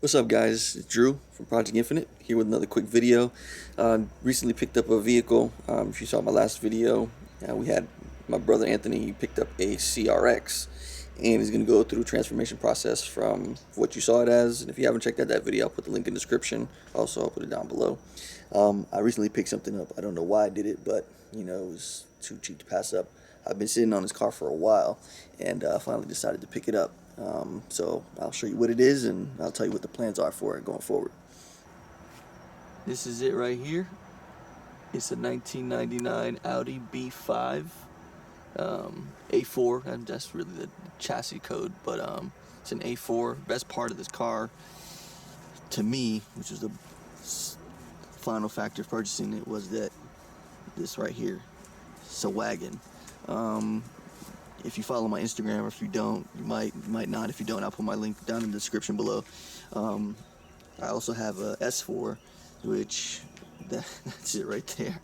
What's up, guys? It's Drew from Project Infinite here with another quick video. Recently picked up a vehicle. If you saw my last video, we had my brother Anthony. He picked up a CRX, and he's going to go through a transformation process from what you saw it as. And if you haven't checked out that video, I'll put the link in the description. Also, I'll put it down below. I recently picked something up. I don't know why I did it, but it was too cheap to pass up. I've been sitting on this car for a while, and finally decided to pick it up. So I'll show you what it is, and I'll tell you what the plans are for it going forward. This is it right here. It's a 1999 Audi B5 A4, and that's really the chassis code, but it's an A4. Best part of this car, to me, which is the final factor of purchasing it, was that this right here. It's a Wagon. If you follow my Instagram, or if you don't, you might not. If you don't, I'll put my link down in the description below. I also have a S4, which that's it right there.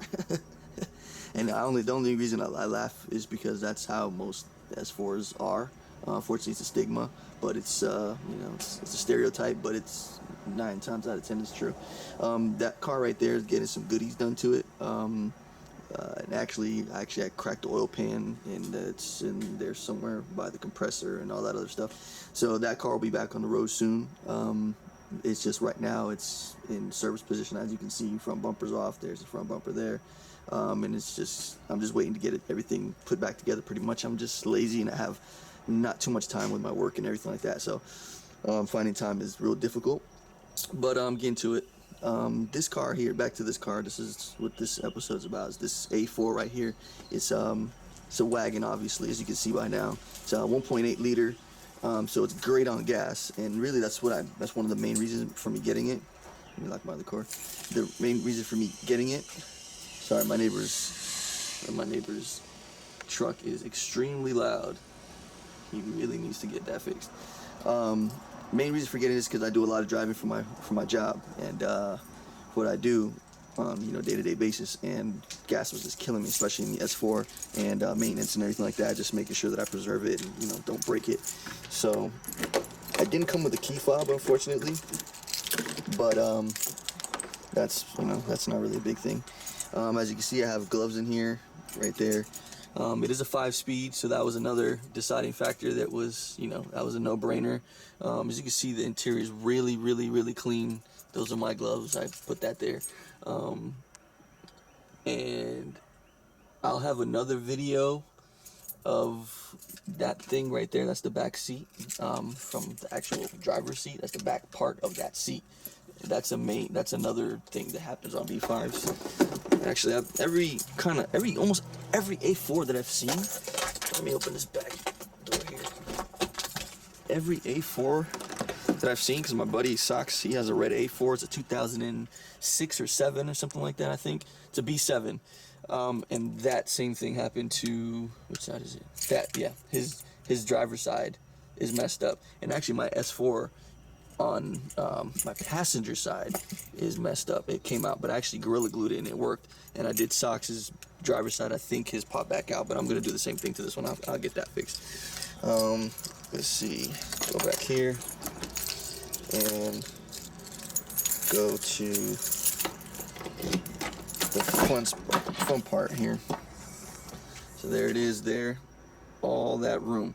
And the only reason I laugh is because that's how most S4s are. Unfortunately, it's a stigma, but it's it's a stereotype, but it's 9 times out of 10 it's true. That car right there is getting some goodies done to it. And actually I cracked the oil pan, and it's in there somewhere by the compressor and all that other stuff. So that car will be back on the road soon. It's just right now it's in service position. As you can see, front bumper's off. There's the front bumper there. And I'm just waiting to get everything put back together pretty much. I'm just lazy, and I have not too much time with my work and everything like that. So finding time is real difficult. But getting to it. This car here, back to this car, this is what this episode's about, is this A4 right here. It's a Wagon, obviously, as you can see by now. It's a 1.8 liter, so it's great on gas, and really that's one of the main reasons for me getting it. Let me lock my other car. The main reason for me getting it, sorry, my neighbor's truck is extremely loud. He really needs to get that fixed. Main reason for getting this is because I do a lot of driving for my job, and what I do on day-to-day basis, and gas was just killing me, especially in the S4, and maintenance and everything like that. Just making sure that I preserve it and don't break it. So I didn't come with a key fob, unfortunately, but that's not really a big thing. As you can see, I have gloves in here, right there. It is a 5-speed, so that was another deciding factor. That was a no-brainer. As you can see, the interior is really, really, really clean. Those are my gloves. I put that there. And I'll have another video of that thing right there. That's the back seat, from the actual driver's seat. That's the back part of that seat. That's another thing that happens on B5s. Actually, almost every A4 that I've seen. Let me open this back door here. Every A4 that I've seen, because my buddy Socks, he has a red A4. It's a 2006 or 7 or something like that. I think it's a B7. And that same thing happened to, which side is it? His driver's side is messed up, and actually my S4 on my passenger side is messed up. It came out, but I actually Gorilla Glued it and it worked. And I did Sox's driver's side. I think his popped back out, but I'm gonna do the same thing to this one. I'll get that fixed. Let's see. Go back here and go to the front part here. So there it is. There, all that room.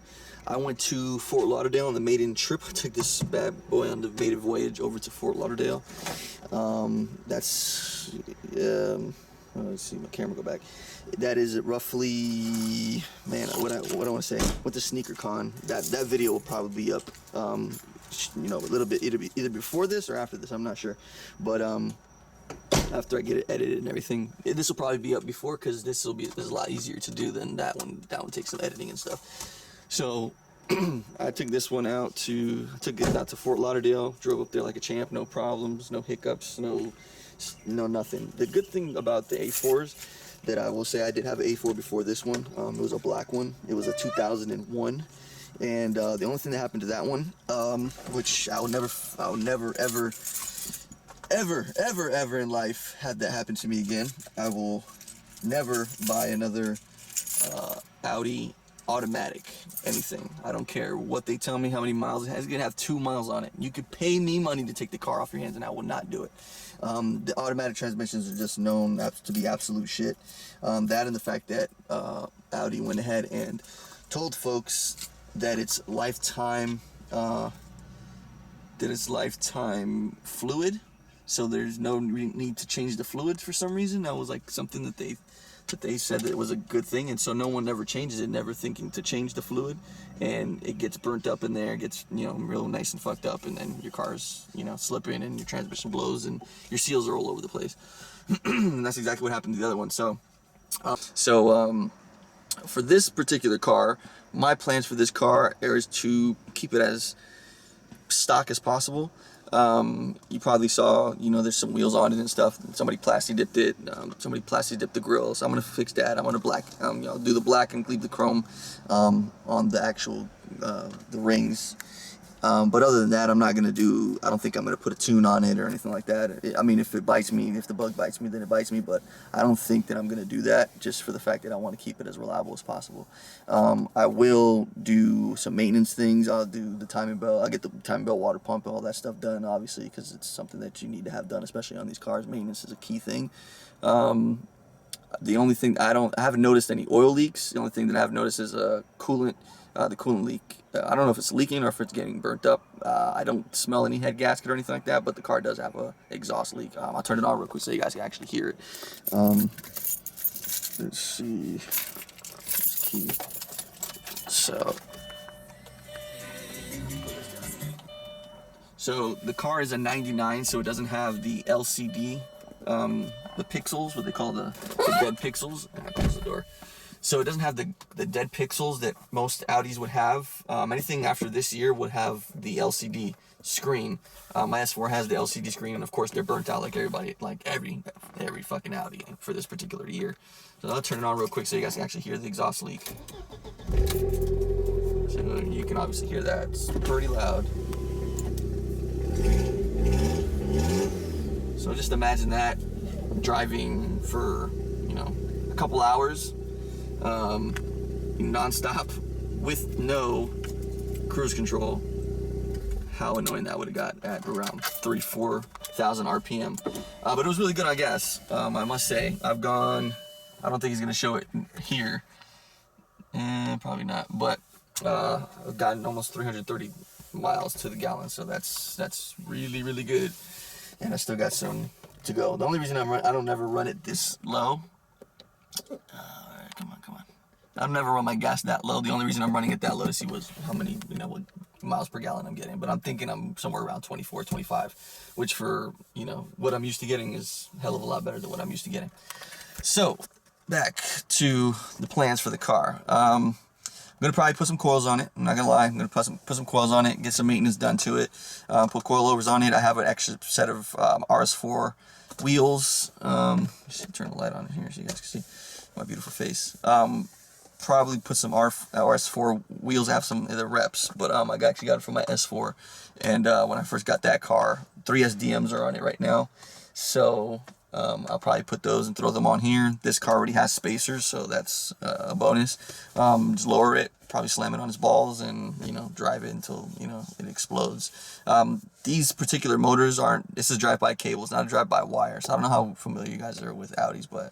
I went to Fort Lauderdale on the maiden trip. I took this bad boy on the maiden voyage over to Fort Lauderdale. Let's see, my camera go back. That is roughly, man, what I want to say, with the sneaker con, that video will probably be up, a little bit, either before this or after this, I'm not sure. But after I get it edited and everything, this will probably be up before, because this is a lot easier to do than that one. That one takes some editing and stuff. So I took it out to Fort Lauderdale, drove up there like a champ, no problems, no hiccups, no nothing. The good thing about the A4s, that I will say, I did have an A4 before this one. It was a black one. It was a 2001, and the only thing that happened to that one, which I will never ever in life have that happen to me again. I will never buy another Audi automatic, anything. I don't care what they tell me, how many miles it has. It's gonna have 2 miles on it. You could pay me money to take the car off your hands, and I will not do it. The automatic transmissions are just known to be absolute shit. That and the fact that Audi went ahead and told folks that it's lifetime fluid, so there's no need to change the fluids for some reason. That was like something that they said that it was a good thing, and so no one ever changes it, never thinking to change the fluid, and it gets burnt up in there, it gets, you know, real nice and fucked up, and then your car's, you know, slipping, and your transmission blows, and your seals are all over the place. And that's exactly what happened to the other one. So for this particular car, my plans for this car is to keep it as stock as possible. You probably saw, you know, there's some wheels on it and stuff. Somebody plastic dipped it. Somebody plastic dipped the grill. So I'm gonna fix that. I'm gonna do the black and leave the chrome on the actual the rings. But other than that, I don't think I'm gonna put a tune on it or anything like that. I mean, if it bites me, if the bug bites me, then it bites me. But I don't think that I'm gonna do that, just for the fact that I want to keep it as reliable as possible. I will do some maintenance things. I'll do the timing belt. I'll get the timing belt, water pump, and all that stuff done, obviously, because it's something that you need to have done, especially on these cars. Maintenance is a key thing. The only thing I haven't noticed any oil leaks. The only thing that I've noticed is coolant. The coolant leak. I don't know if it's leaking or if it's getting burnt up. I don't smell any head gasket or anything like that, but the car does have a exhaust leak. I'll turn it on real quick so you guys can actually hear it. Let's see. This key. So the car is a 99, so it doesn't have the LCD, the pixels, what they call the dead pixels. And I close the door. So it doesn't have the dead pixels that most Audis would have. Anything after this year would have the LCD screen. My S4 has the LCD screen, and of course they're burnt out like everybody, like every fucking Audi for this particular year. So I'll turn it on real quick so you guys can actually hear the exhaust leak. So you can obviously hear that. It's pretty loud. So just imagine that driving for, you know, a couple hours. Non-stop with no cruise control. How annoying that would have got at around 3,000-4,000 RPM. But it was really good, I guess. I must say. I don't think he's gonna show it here. Probably not. But I've gotten almost 330 miles to the gallon, so that's really, really good. And I still got some to go. The only reason I don't never run it this low. Come on. I've never run my gas that low. The only reason I'm running it that low to see how many, you know, what miles per gallon I'm getting. But I'm thinking I'm somewhere around 24, 25, which for, you know, what I'm used to getting is a hell of a lot better than what I'm used to getting. So, back to the plans for the car. I'm going to probably put some coils on it. I'm not going to lie. I'm going to put some coils on it, get some maintenance done to it. Put coilovers on it. I have an extra set of RS4 wheels. Just turn the light on here so you guys can see my beautiful face. Probably put some RS4 wheels. I have some of the reps, but I actually got it from my S4. And when I first got that car, 3 SDMs are on it right now. So I'll probably put those and throw them on here. This car already has spacers, so that's a bonus. Just lower it, probably slam it on its balls, and, you know, drive it until, you know, it explodes. These particular motors this is drive-by cables, not a drive-by-wire. So I don't know how familiar you guys are with Audis, but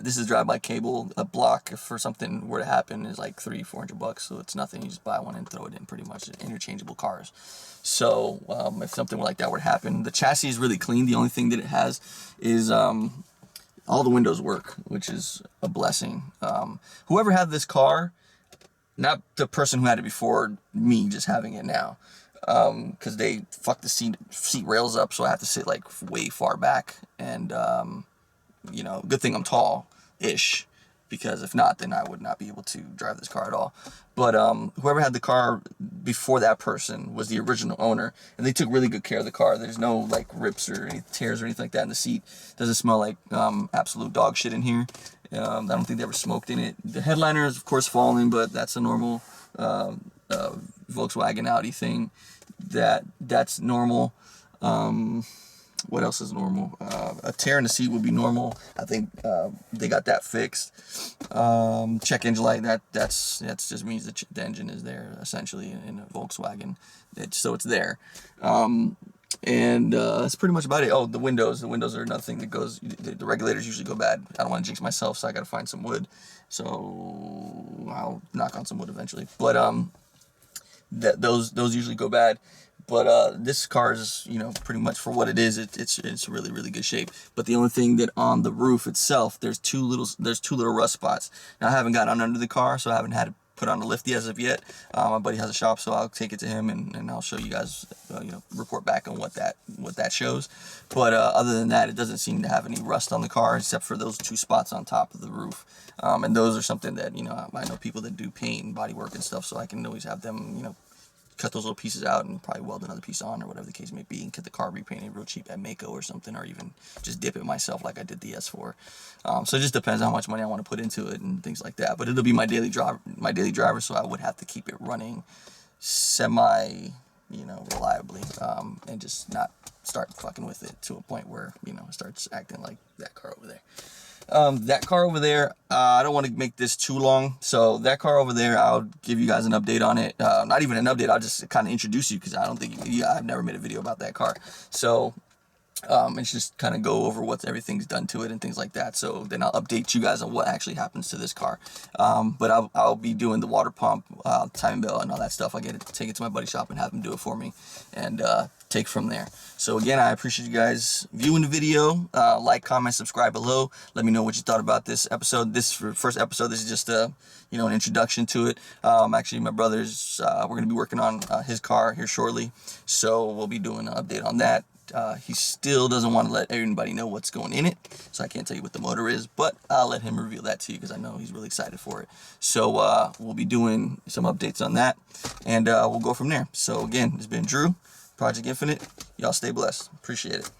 this is drive-by cable. A block, if for something were to happen, is like $300-400, so it's nothing. You just buy one and throw it in, pretty much. Interchangeable cars. So if something like that were to happen, the chassis is really clean. The only thing that it has is all the windows work, which is a blessing. Whoever had this car, not the person who had it before me just having it now, because they fucked the seat rails up, so I have to sit like way far back. And you know, good thing I'm tall-ish, because if not, then I would not be able to drive this car at all. But whoever had the car before that person was the original owner, and they took really good care of the car. There's no like rips or any tears or anything like that in the seat. Doesn't smell like absolute dog shit in here. I don't think they ever smoked in it. The headliner is of course falling, but that's a normal Volkswagen Audi thing. That's normal. What else is normal? A tear in the seat would be normal. I think they got that fixed. Check engine light, that's just means the engine is there essentially in a Volkswagen. So it's there. And that's pretty much about it. Oh, the windows are another thing that goes. The regulators usually go bad. I don't want to jinx myself, so I got to find some wood. So I'll knock on some wood eventually. But those usually go bad. But this car is, you know, pretty much for what it is, it's really good shape. But the only thing that on the roof itself, there's two little rust spots. Now I haven't gotten under the car, so I haven't had it put on the lifty as of yet. My buddy has a shop, so I'll take it to him and I'll show you guys, you know, report back on what that shows. But other than that, it doesn't seem to have any rust on the car except for those two spots on top of the roof. And those are something that, you know, I know people that do paint and body work and stuff, so I can always have them, you know, cut those little pieces out and probably weld another piece on or whatever the case may be, and get the car repainted real cheap at Mako or something, or even just dip it myself like I did the S4. So it just depends on how much money I want to put into it and things like that. But it'll be my daily driver, so I would have to keep it running semi, you know, reliably, and just not start fucking with it to a point where, you know, it starts acting like that car over there. That car over there, I don't want to make this too long, so that car over there, I'll give you guys an update on it. Not even an update, I'll just kind of introduce you, because I don't think I've never made a video about that car. So it's just kind of go over what everything's done to it and things like that. So then I'll update you guys on what actually happens to this car. But I'll be doing the water pump, timing belt, and all that stuff. I get it, take it to my buddy's shop and have him do it for me, and take from there. So again, I appreciate you guys viewing the video. Like, comment, subscribe below. Let me know what you thought about this episode. This first episode, this is just you know, an introduction to it. Actually, my brother's, we're gonna be working on his car here shortly, so we'll be doing an update on that. He still doesn't want to let everybody know what's going in it, so I can't tell you what the motor is, but I'll let him reveal that to you, because I know he's really excited for it. So we'll be doing some updates on that, and we'll go from there. So again, it's been Drew, Project Infinite. Y'all stay blessed. Appreciate it.